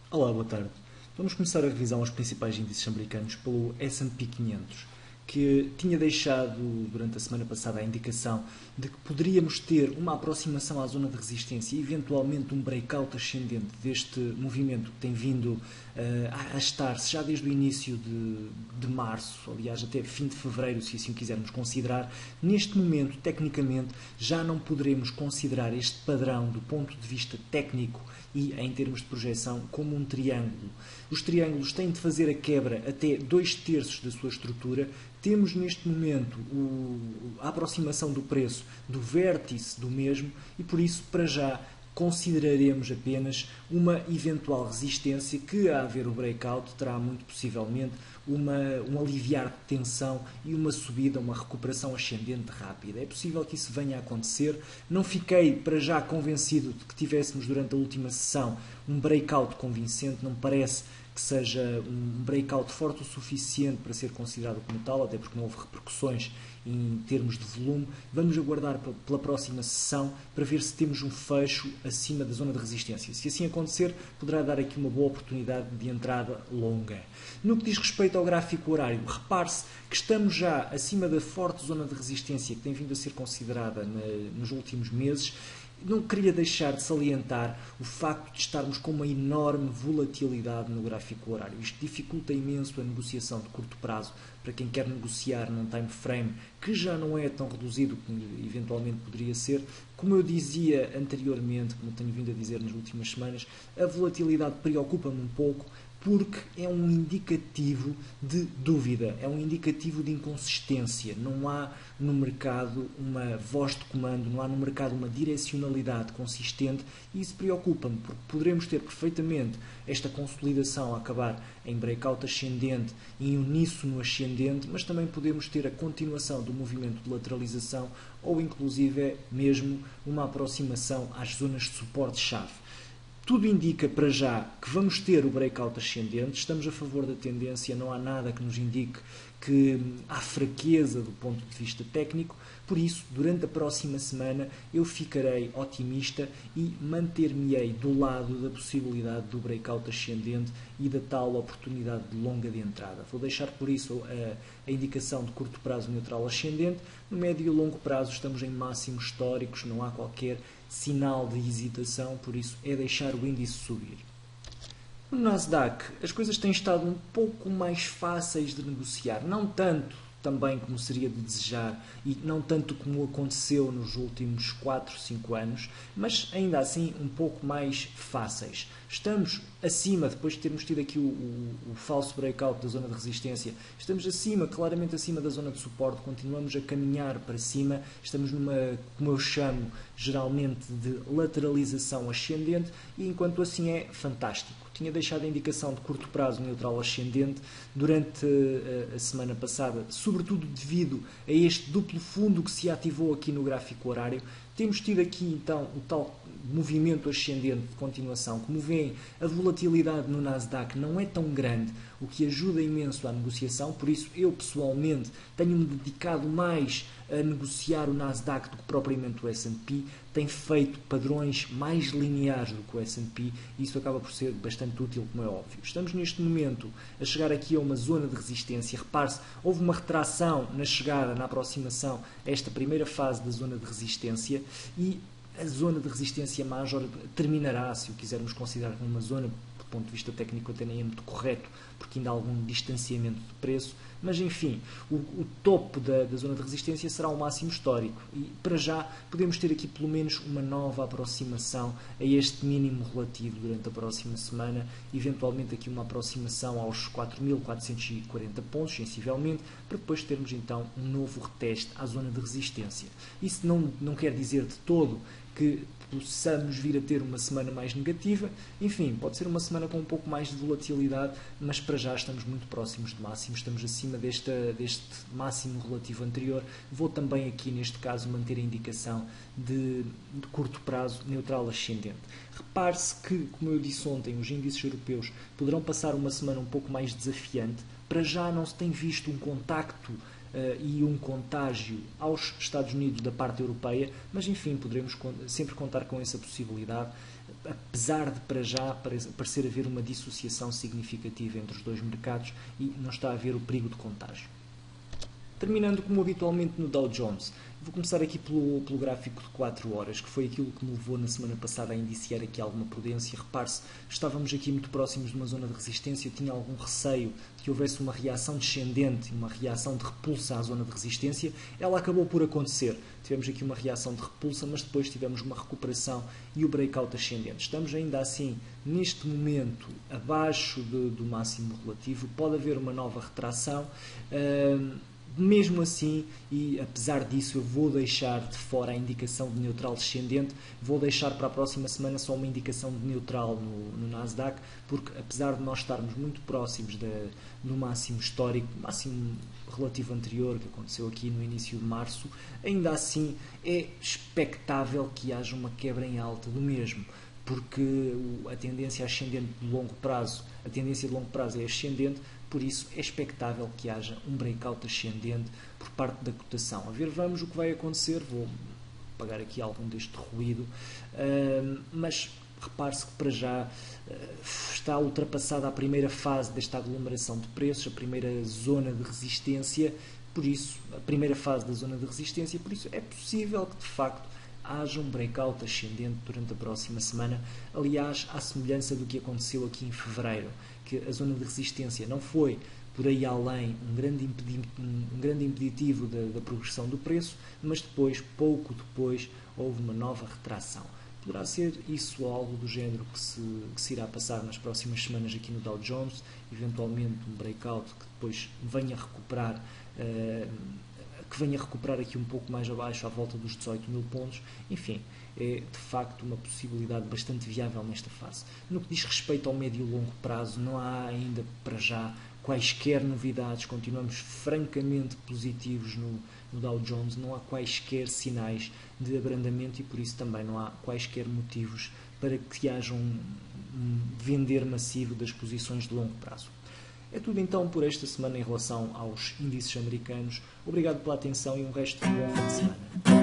Olá, boa tarde. Vamos começar a revisão os principais índices americanos pelo S&P 500, que tinha deixado durante a semana passada a indicação de que poderíamos ter uma aproximação à zona de resistência e eventualmente um breakout ascendente deste movimento que tem vindo a arrastar-se já desde o início de março, aliás até fim de fevereiro, se assim o quisermos considerar. Neste momento, tecnicamente, já não poderemos considerar este padrão do ponto de vista técnico e em termos de projeção como um triângulo. Os triângulos têm de fazer a quebra até 2/3 da sua estrutura. Temos neste momento a aproximação do preço do vértice do mesmo e por isso para já consideraremos apenas uma eventual resistência que, a haver o breakout, terá muito possivelmente um aliviar de tensão e uma subida, uma recuperação ascendente rápida. É possível que isso venha a acontecer. Não fiquei para já convencido de que tivéssemos durante a última sessão um breakout convincente, não me parece que seja um breakout forte o suficiente para ser considerado como tal, até porque não houve repercussões em termos de volume. Vamos aguardar pela próxima sessão para ver se temos um fecho acima da zona de resistência. Se assim acontecer, poderá dar aqui uma boa oportunidade de entrada longa. No que diz respeito ao gráfico horário, repare-se que estamos já acima da forte zona de resistência que tem vindo a ser considerada nos últimos meses. Não queria deixar de salientar o facto de estarmos com uma enorme volatilidade no gráfico horário. Isto dificulta imenso a negociação de curto prazo para quem quer negociar num time frame que já não é tão reduzido como eventualmente poderia ser. Como eu dizia anteriormente, como tenho vindo a dizer nas últimas semanas, a volatilidade preocupa-me um pouco porque é um indicativo de dúvida, é um indicativo de inconsistência. Não há no mercado uma voz de comando, não há no mercado uma direcionalidade consistente e isso preocupa-me, porque poderemos ter perfeitamente esta consolidação a acabar em breakout ascendente e em uníssono ascendente, mas também podemos ter a continuação do movimento de lateralização ou inclusive mesmo uma aproximação às zonas de suporte-chave. Tudo indica para já que vamos ter o breakout ascendente, estamos a favor da tendência, não há nada que nos indique que há fraqueza do ponto de vista técnico, por isso, durante a próxima semana, eu ficarei otimista e manter-me-ei do lado da possibilidade do breakout ascendente e da tal oportunidade de longa de entrada. Vou deixar por isso a indicação de curto prazo neutral ascendente, no médio e longo prazo estamos em máximos históricos, não há qualquer sinal de hesitação, por isso é deixar o índice subir. No Nasdaq, as coisas têm estado um pouco mais fáceis de negociar, não tanto também como seria de desejar e não tanto como aconteceu nos últimos 4, 5 anos, mas ainda assim um pouco mais fáceis. Estamos acima, depois de termos tido aqui o falso breakout da zona de resistência, estamos acima, claramente acima da zona de suporte, continuamos a caminhar para cima, estamos numa, como eu chamo geralmente, de lateralização ascendente e enquanto assim é fantástico. Tinha deixado a indicação de curto prazo neutral ascendente durante a semana passada, sobretudo devido a este duplo fundo que se ativou aqui no gráfico horário. Temos tido aqui então o tal movimento ascendente de continuação. Como veem, a volatilidade no Nasdaq não é tão grande, o que ajuda imenso à negociação, por isso eu pessoalmente tenho-me dedicado mais a negociar o Nasdaq do que propriamente o S&P, tem feito padrões mais lineares do que o S&P e isso acaba por ser bastante útil, como é óbvio. Estamos neste momento a chegar aqui a uma zona de resistência. Repare-se, houve uma retração na chegada, na aproximação a esta primeira fase da zona de resistência e a zona de resistência major terminará, se o quisermos considerar como uma zona, do ponto de vista técnico até nem é muito correto, porque ainda há algum distanciamento de preço, mas enfim, o topo da zona de resistência será o máximo histórico e para já podemos ter aqui pelo menos uma nova aproximação a este mínimo relativo durante a próxima semana, eventualmente aqui uma aproximação aos 4.440 pontos, sensivelmente, para depois termos então um novo reteste à zona de resistência. Isso não quer dizer de todo que possamos vir a ter uma semana mais negativa, enfim, pode ser uma semana com um pouco mais de volatilidade, mas para já estamos muito próximos de máximos, estamos acima deste máximo relativo anterior. Vou também aqui neste caso manter a indicação de curto prazo neutral ascendente. Repare-se que, como eu disse ontem, os índices europeus poderão passar uma semana um pouco mais desafiante, para já não se tem visto um contacto e um contágio aos Estados Unidos da parte europeia, mas enfim, poderemos sempre contar com essa possibilidade. apesar de para já parecer haver uma dissociação significativa entre os dois mercados e não está a haver o perigo de contágio. Terminando como habitualmente no Dow Jones, vou começar aqui pelo gráfico de 4 horas, que foi aquilo que me levou na semana passada a indiciar aqui alguma prudência. Repare-se, estávamos aqui muito próximos de uma zona de resistência, eu tinha algum receio de que houvesse uma reação descendente, uma reação de repulsa à zona de resistência. Ela acabou por acontecer. Tivemos aqui uma reação de repulsa, mas depois tivemos uma recuperação e o breakout ascendente. Estamos ainda assim, neste momento, abaixo do máximo relativo. Pode haver uma nova retração. Mesmo assim, e apesar disso, eu vou deixar de fora a indicação de neutral descendente, vou deixar para a próxima semana só uma indicação de neutral no Nasdaq, porque apesar de nós estarmos muito próximos do máximo histórico, máximo relativo anterior, que aconteceu aqui no início de março, ainda assim é expectável que haja uma quebra em alta do mesmo, porque a tendência ascendente de longo prazo, a tendência de longo prazo é ascendente, por isso é expectável que haja um breakout ascendente por parte da cotação. A ver, vamos o que vai acontecer, vou apagar aqui algum deste ruído, mas repare-se que para já está ultrapassada a primeira fase desta aglomeração de preços, a primeira zona de resistência, por isso, a primeira fase da zona de resistência, por isso é possível que de facto haja um breakout ascendente durante a próxima semana, aliás, à semelhança do que aconteceu aqui em fevereiro, que a zona de resistência não foi por aí além um grande impeditivo da progressão do preço, mas depois, pouco depois, houve uma nova retração. Poderá ser isso algo do género que se irá passar nas próximas semanas aqui no Dow Jones, eventualmente um breakout que depois venha recuperar aqui um pouco mais abaixo, à volta dos 18 mil pontos. Enfim, é de facto uma possibilidade bastante viável nesta fase. No que diz respeito ao médio e longo prazo, não há ainda para já quaisquer novidades, continuamos francamente positivos no Dow Jones, não há quaisquer sinais de abrandamento e por isso também não há quaisquer motivos para que haja um vender massivo das posições de longo prazo. É tudo então por esta semana em relação aos índices americanos. Obrigado pela atenção e um resto de um bom fim de semana.